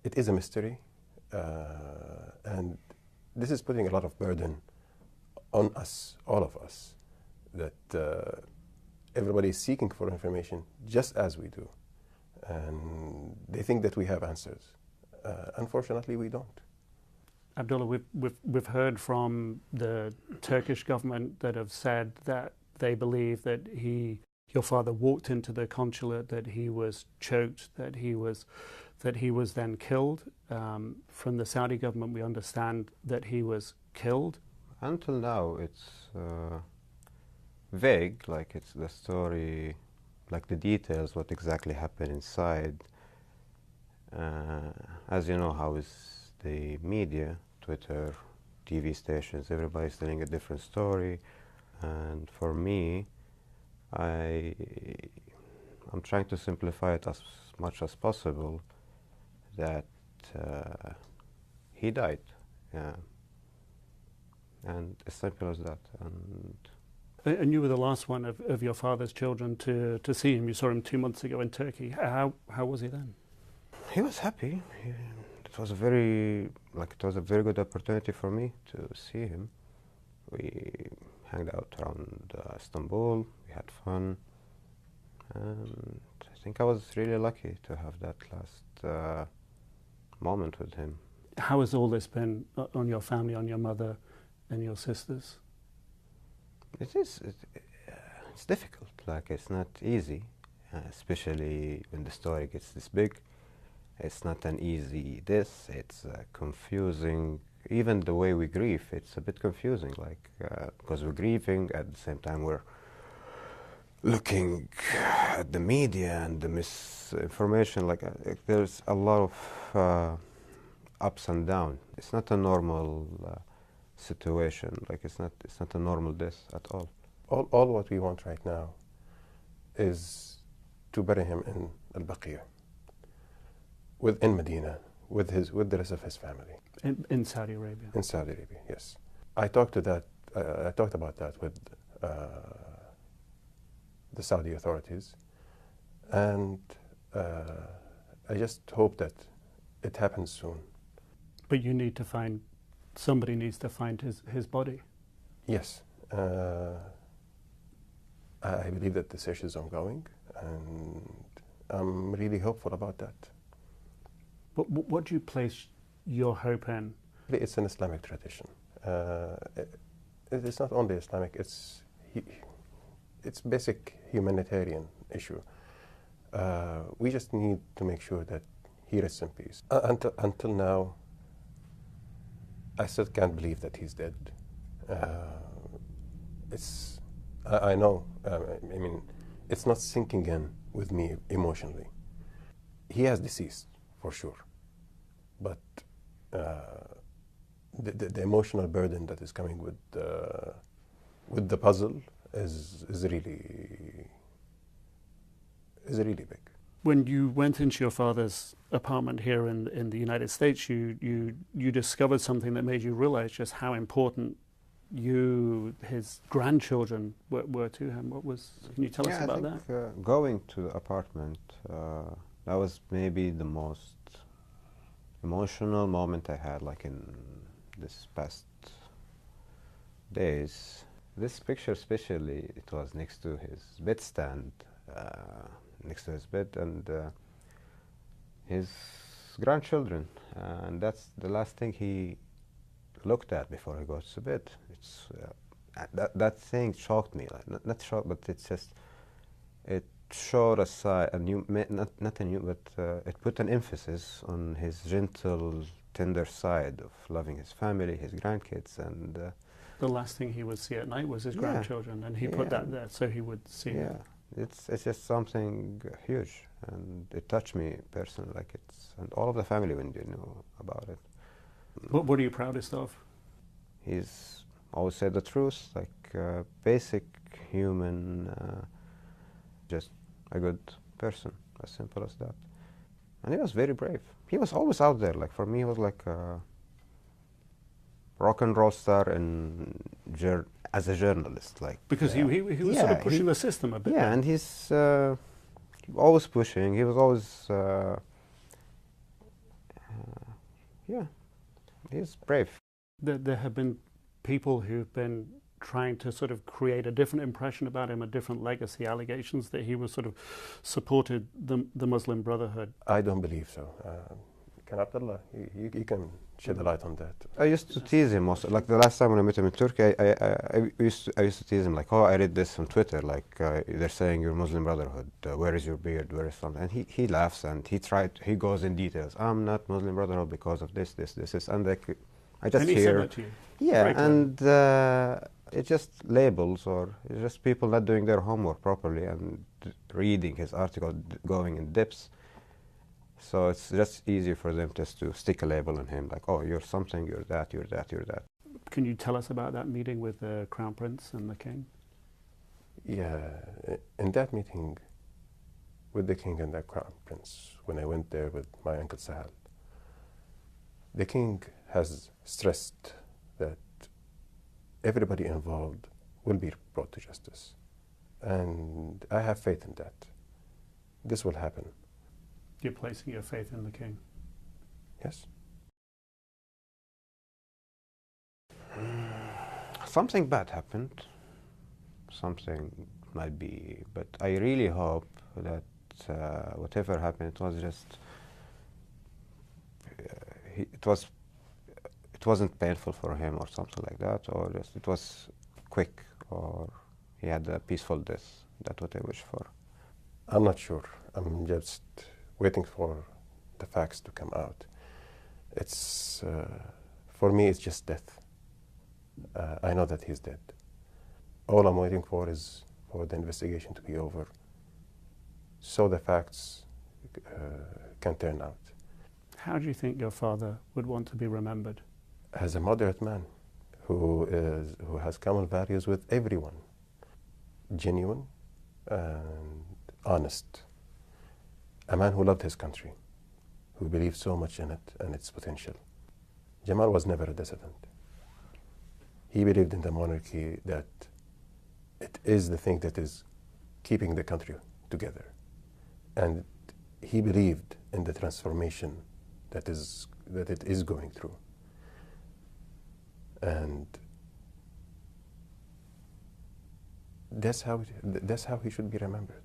it is a mystery, and this is putting a lot of burden on us, all of us, that everybody is seeking for information just as we do. And they think that we have answers. Unfortunately, we don't. Abdullah, we've heard from the Turkish government that have said that they believe that your father walked into the consulate, that he was choked, that he was then killed. From the Saudi government, we understand that he was killed. Until now, it's vague, like it's the story, like the details, what exactly happened inside. As you know, how is the media, Twitter, TV stations, everybody's telling a different story. And for me, I'm trying to simplify it as much as possible, that he died, yeah. And as simple as that. And you were the last one of your father's children to see him. You saw him 2 months ago in Turkey. How was he then? He was happy. It was a very good opportunity for me to see him. We hung out around Istanbul. We had fun, and I think I was really lucky to have that last moment with him. How has all this been on your family, on your mother and your sisters? It's difficult. Like, it's not easy, especially when the story gets this big. It's not an easy it's confusing. Even the way we grieve, it's a bit confusing, like, because we're grieving, at the same time we're looking at the media and the misinformation. Like, there's a lot of ups and downs. It's not a normal situation. Like, it's not a normal death at all. All what we want right now is to bury him in Al-Baqiyah, within Medina, with the rest of his family. In Saudi Arabia? In Saudi Arabia, yes. I talked about that with the Saudi authorities, and I just hope that it happens soon. But you need to somebody needs to find his body. Yes. I believe that the search is ongoing, and I'm really hopeful about that. But what do you place your hope in? It's an Islamic tradition. It's not only Islamic, it's basic humanitarian issue. We just need to make sure that he rests in peace. Until now, I still can't believe that he's dead. I know, I mean, it's not sinking in with me emotionally. He has deceased, for sure. But the emotional burden that is coming with the puzzle is really big. When you went into your father's apartment here in the United States, you discovered something that made you realize just how important his grandchildren were to him. Can you tell us about that? Going to the apartment, that was maybe the most emotional moment I had, like, in this past days. This picture especially, it was next to his bedstand, next to his bed, and his grandchildren, and that's the last thing he looked at before he goes to bed. It's that thing shocked me, like, not shocked, but it's just, it showed a side, not a new, but it put an emphasis on his gentle, tender side of loving his family, his grandkids, and the last thing he would see at night was his grandchildren, and he put that there so he would see it. It's just something huge, and it touched me personally, like, and all of the family when they knew about it. What are you proudest of? He's always said the truth, like, basic human, just a good person, as simple as that. And he was very brave. He was always out there. Like, for me, he was like a rock and roll star as a journalist. Like, because he was sort of pushing the system a bit. Yeah, and he's always pushing. He was always Yeah, he's brave. There have been people who've been trying to sort of create a different impression about him, a different legacy, allegations that he was sort of supported the Muslim Brotherhood. I don't believe so. Can Abdullah, you can shed a light on that. I used to tease him also. Like the last time when I met him in Turkey, I used to tease him like, oh, I read this on Twitter, like they're saying you're Muslim Brotherhood. Where is your beard? Where is something? And he laughs and he goes in details. I'm not Muslim Brotherhood because of this, and like, I just and he hear. said that to you? Yeah, and it's just labels, or it's just people not doing their homework properly and reading his article, going in depths. So it's just easier for them just to stick a label on him, like, oh, you're something, you're that, you're that, you're that. Can you tell us about that meeting with the Crown Prince and the King? Yeah, in that meeting with the King and the Crown Prince, when I went there with my Uncle Sahel, the King has stressed that everybody involved will be brought to justice. And I have faith in that. This will happen. You're placing your faith in the King? Yes. Something bad happened. Something might be, but I really hope that whatever happened, it was just, it wasn't painful for him or something like that, or just it was quick, or he had a peaceful death. That's what I wish for. I'm not sure. I'm just waiting for the facts to come out. It's, for me, it's just death. I know that he's dead. All I'm waiting for is for the investigation to be over, so the facts can turn out. How do you think your father would want to be remembered? As a moderate man who has common values with everyone, genuine and honest, a man who loved his country, who believed so much in it and its potential. Jamal was never a dissident. He believed in the monarchy, that it is the thing that is keeping the country together. And he believed in the transformation that it is going through. And that's how he should be remembered.